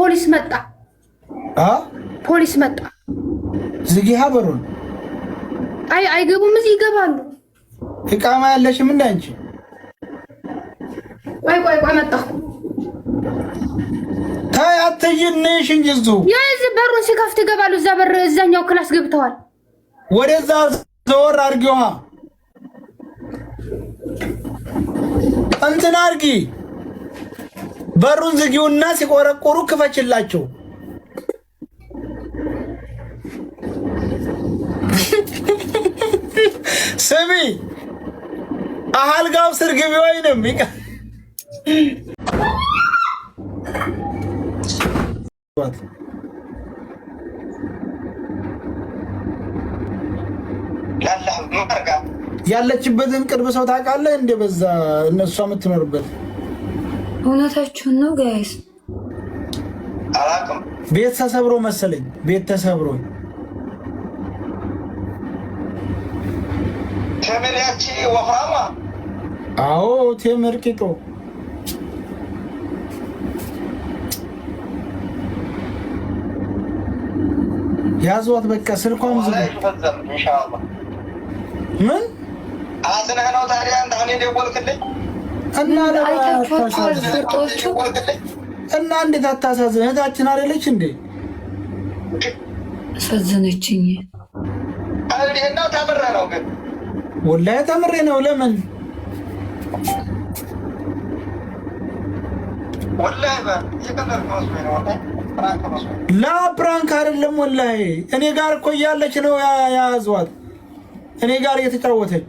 ፖሊስ መጣ ፖሊስ መጣ ዝጊ ሀበሩን አይገቡም እዚህ ይገባሉ ኢቃማ ያለሽም እንደ አንቺ ቆይ መጣሁ ታይ አትይንሽ እንጂዙ ያዝ በሩን ሲከፍት ይገባሉ እዛ በር እዛኛው ክላስ ገብተዋል ወደዛ ዘወር አርጊዋ እንትን አርጊ በሩን ዝጊውና ሲቆረቆሩ ክፈችላቸው ስሚ አልጋው ስር ግቢ ወይንም ያለችበትን ቅርብ ሰው ታውቃለህ እንደ በዛ እነሱ የምትኖርበት እውነታችሁን ነው ጋይስ አላውቅም ቤት ተሰብሮ መሰለኝ ቤት ተሰብሮ ተመሪያቺ ወፍራማ አዎ ቴምር ቂጦ ያዟት በቃ ስልኳም ዝግ ኢንሻአላህ ምን አዝነህ ነው ታዲያ እንደሆነ ደወልክልኝ እና እንዴት አታሳዝን እህታችን አይደለች እንዴ አሳዘነችኝ አልዲና ተምረ ነው ግን ወላሂ ተምሬ ነው ለምን ወላሂ የቀደር መስሎኝ ነው ላ ፕራንክ አይደለም ወላሂ እኔ ጋር እኮ እያለች ነው ያዟት እኔ ጋር እየተጫወተች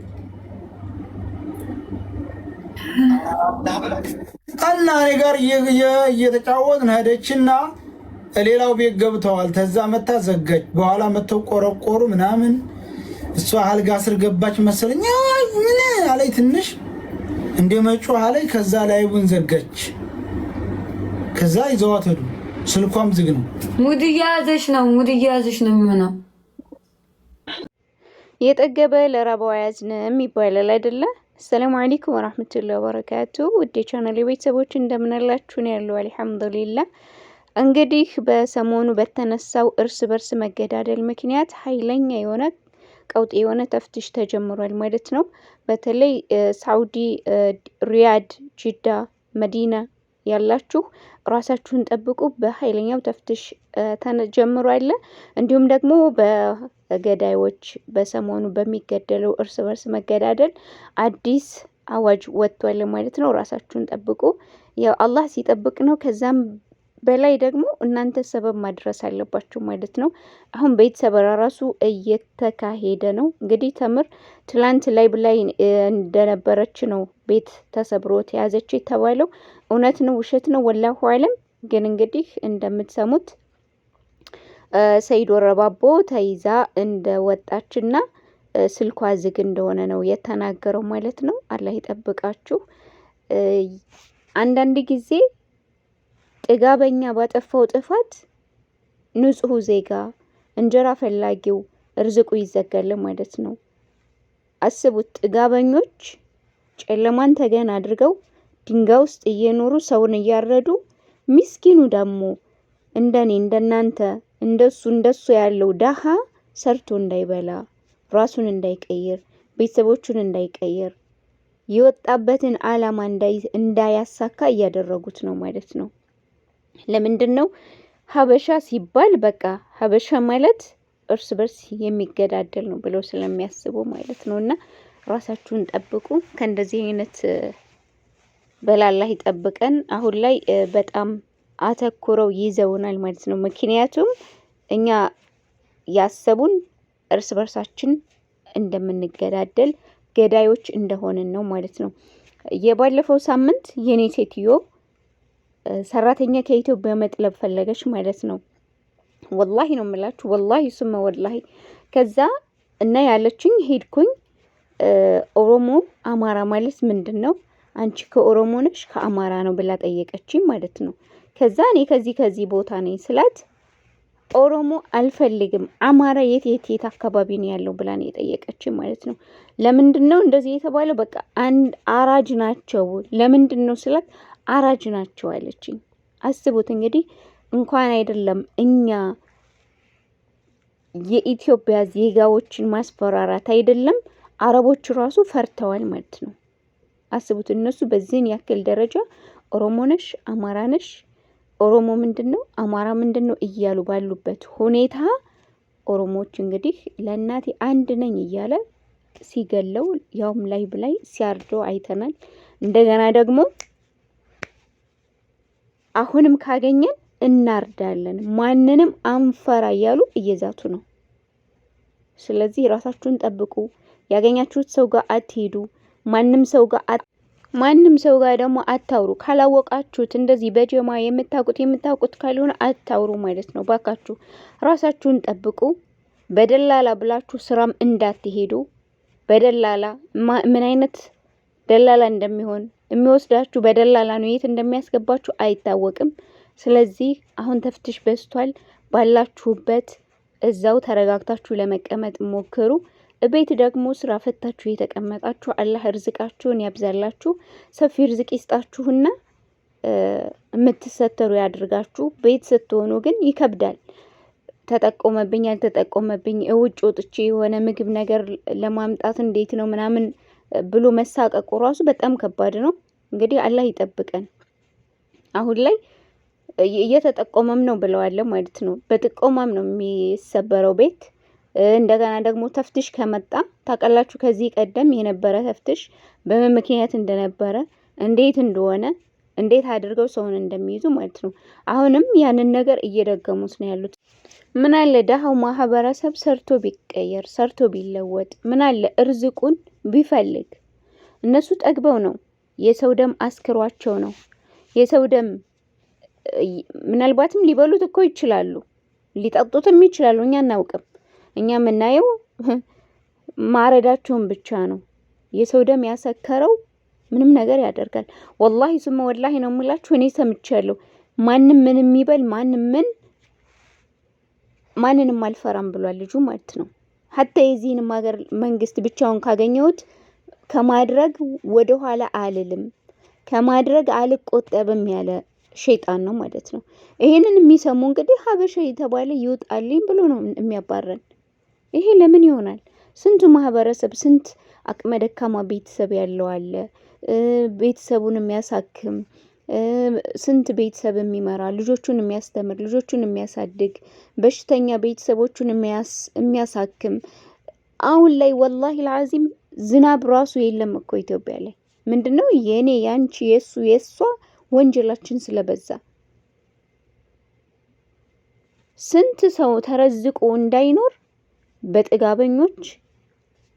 እና እኔ ጋር እየተጫወትን ሄደችና ሌላው ቤት ገብተዋል ተዛ መታ ዘጋች በኋላ መተው ቆረቆሩ ምናምን እሷ አልጋ ስር ገባች መሰለኝ ምን አለይ ትንሽ እንደመጮ አለይ ከዛ ላይ ቡን ዘጋች ከዛ ይዘዋት ሄዱ ስልኳም ዝግ ነው ሙድ ያዘሽ ነው የሚሆነው የጠገበ ለራባው ያዝንም ይባላል አይደለ ሰላም አለይኩም ወራህመቱላሂ ወበረካቱ ውድ ቻናሌ ቤተሰቦች እንደምን አላችሁ ነው ያለው አልহামዱሊላህ እንግዲህ በሰሞኑ በተነሳው እርስ በርስ መገዳደል ምክንያት ኃይለኛ የሆነ ቀውጥ የሆነ ተፍትሽ ተጀምሯል ማለት ነው በተለይ ሳውዲ ሪያድ ጂዳ መዲና ያላችሁ ራሳችሁን ጠብቁ በኃይለኛው ተፍትሽ ተጀምሯል እንዲሁም ደግሞ በገዳዮች በሰሞኑ በሚገደለው እርስ በርስ መገዳደል አዲስ አዋጅ ወጥቷል ማለት ነው ራሳችሁን ጠብቁ ያው አላህ ሲጠብቅ ነው ከዛም በላይ ደግሞ እናንተ ሰበብ ማድረስ አለባችሁ ማለት ነው አሁን ቤተሰብ ራሱ እየተካሄደ ነው እንግዲህ ተምር ትላንት ላይ ብላይ እንደነበረች ነው ቤት ተሰብሮ ተያዘች የተባለው እውነት ነው ውሸት ነው ወላሁ አለም ግን እንግዲህ እንደምትሰሙት ሰይድ ወረባቦ ተይዛ እንደወጣችና ስልኳ ዝግ እንደሆነ ነው የተናገረው ማለት ነው አላህ ይጠብቃችሁ አንዳንድ ጊዜ ጥጋበኛ ባጠፋው ጥፋት ንጹህ ዜጋ እንጀራ ፈላጊው ርዝቁ ይዘጋል ማለት ነው አስቡት ጥጋበኞች ጨለማን ተገን አድርገው ድንጋይ ውስጥ እየኖሩ ሰውን እያረዱ ምስኪኑ ደግሞ እንደኔ እንደናንተ እንደሱ ያለው ዳሃ ሰርቶ እንዳይበላ ራሱን እንዳይቀይር ቤተሰቦቹን እንዳይቀይር የወጣበትን ዓላማ እንዳያሳካ እያደረጉት ነው ማለት ነው ለምንድነው ሀበሻ ሲባል በቃ ሀበሻ ማለት እርስ በርስ የሚገዳደል ነው ብለው ስለሚያስቡ ማለት ነውና ራሳችሁን ጠብቁ ከእንደዚህ አይነት በላላህ ይጠብቀን አሁን ላይ በጣም አተኩረው ይዘውናል ማለት ነው ምክንያቱም እኛ ያሰቡን እርስ በርሳችን እንደምንገዳደል ገዳዮች እንደሆነን ነው ማለት ነው የባለፈው ሳምንት የኔ ሴትዮ ሰራተኛ ከኢትዮጵያ መጥለብ ፈለገች ማለት ነው ወላሂ ነው የምላችሁ ወላሂ ሱመ ወላሂ ከዛ እና ያለችኝ ሄድኩኝ ኦሮሞ አማራ ማለት ምንድነው አንቺ ከኦሮሞ ነሽ ከአማራ ነው ብላ ጠየቀችኝ ማለት ነው ከዛ እኔ ከዚህ ቦታ ነኝ ስላት ኦሮሞ አልፈልግም አማራ የት አካባቢ ነው ያለው ብላ ነው የጠየቀችኝ ማለት ነው ለምንድነው እንደዚህ የተባለው በቃ አንድ አራጅ ናቸው ለምንድነው ስላት አራጅ ናቸው አለችኝ አስቡት እንግዲህ እንኳን አይደለም እኛ የኢትዮጵያ ዜጋዎችን ማስፈራራት አይደለም አረቦች ራሱ ፈርተዋል ማለት ነው። አስቡት እነሱ በዚህን ያክል ደረጃ ኦሮሞ ነሽ፣ አማራ ነሽ፣ ኦሮሞ ምንድነው አማራ ምንድነው እያሉ ባሉበት ሁኔታ ኦሮሞዎች እንግዲህ ለእናቴ አንድ ነኝ እያለ ሲገለው ያውም ላይ ብላይ ሲያርደው አይተናል። እንደገና ደግሞ አሁንም ካገኘን እናርዳለን ማንንም አንፈራ እያሉ እየዛቱ ነው። ስለዚህ ራሳችሁን ጠብቁ። ያገኛችሁት ሰው ጋር አትሄዱ። ማንም ሰው ጋር ደግሞ አታውሩ። ካላወቃችሁት እንደዚህ በጀማ የምታውቁት ካልሆነ አታውሩ ማለት ነው። ባካችሁ ራሳችሁን ጠብቁ። በደላላ ብላችሁ ስራም እንዳትሄዱ። በደላላ ምን አይነት ደላላ እንደሚሆን የሚወስዳችሁ በደላላ ነው። የት እንደሚያስገባችሁ አይታወቅም። ስለዚህ አሁን ተፍትሽ በስቷል። ባላችሁበት እዛው ተረጋግታችሁ ለመቀመጥ ሞክሩ። ቤት ደግሞ ስራ ፈታችሁ የተቀመጣችሁ አላህ ርዝቃችሁን ያብዛላችሁ፣ ሰፊ ርዝቅ ይስጣችሁና የምትሰተሩ ያድርጋችሁ። ቤት ስትሆኑ ግን ይከብዳል። ተጠቆመብኝ ያልተጠቆመብኝ ውጭ ወጥቼ የሆነ ምግብ ነገር ለማምጣት እንዴት ነው ምናምን ብሎ መሳቀቁ ራሱ በጣም ከባድ ነው። እንግዲህ አላህ ይጠብቀን። አሁን ላይ እየተጠቆመም ነው ብለዋል ማለት ነው። በጥቆማም ነው የሚሰበረው ቤት። እንደገና ደግሞ ተፍትሽ ከመጣ ታውቃላችሁ፣ ከዚህ ቀደም የነበረ ተፍትሽ በምን ምክንያት እንደነበረ እንዴት እንደሆነ እንዴት አድርገው ሰውን እንደሚይዙ ማለት ነው። አሁንም ያንን ነገር እየደገሙት ነው ያሉት። ምን አለ ደሃው ማህበረሰብ ሰርቶ ቢቀየር ሰርቶ ቢለወጥ፣ ምን አለ እርዝቁን ቢፈልግ። እነሱ ጠግበው ነው፣ የሰው ደም አስክሯቸው ነው። የሰው ደም ምናልባትም ሊበሉት እኮ ይችላሉ፣ ሊጠጡትም ይችላሉ። እኛ አናውቅም። እኛ የምናየው ማረዳቸውን ብቻ ነው። የሰው ደም ያሰከረው ምንም ነገር ያደርጋል። ወላሂ ሱመ ወላሂ ነው የምላችሁ። እኔ ሰምቻለሁ። ማንም ምን የሚበል ማንንም አልፈራም ብሏል ልጁ ማለት ነው። ሀታ የዚህንም ሀገር መንግስት ብቻውን ካገኘሁት ከማድረግ ወደ ኋላ አልልም፣ ከማድረግ አልቆጠብም ያለ ሸይጣን ነው ማለት ነው። ይሄንን የሚሰሙ እንግዲህ ሀበሻ የተባለ ይውጣልኝ ብሎ ነው የሚያባረን። ይሄ ለምን ይሆናል? ስንቱ ማህበረሰብ ስንት አቅመ ደካማ ቤተሰብ ያለው አለ፣ ቤተሰቡን የሚያሳክም ስንት ቤተሰብ የሚመራ ልጆቹን የሚያስተምር ልጆቹን የሚያሳድግ በሽተኛ ቤተሰቦቹን የሚያሳክም። አሁን ላይ ወላሂ ለአዚም ዝናብ ራሱ የለም እኮ ኢትዮጵያ ላይ። ምንድነው የኔ ያንቺ የሷ ወንጀላችን ስለበዛ ስንት ሰው ተረዝቆ እንዳይኖር በጥጋበኞች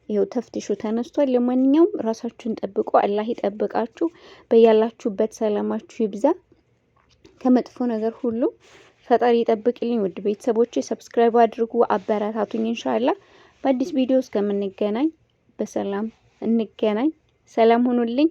ይኸው ተፍትሹ ተነስቷል። ለማንኛውም ራሳችሁን ጠብቁ። አላህ ይጠብቃችሁ። በያላችሁበት ሰላማችሁ ይብዛ። ከመጥፎ ነገር ሁሉ ፈጣሪ ይጠብቅልኝ። ውድ ቤተሰቦቼ ሰብስክራይብ አድርጉ፣ አበረታቱኝ። ኢንሻአላህ በአዲስ ቪዲዮ እስከምንገናኝ በሰላም እንገናኝ። ሰላም ሁኑልኝ።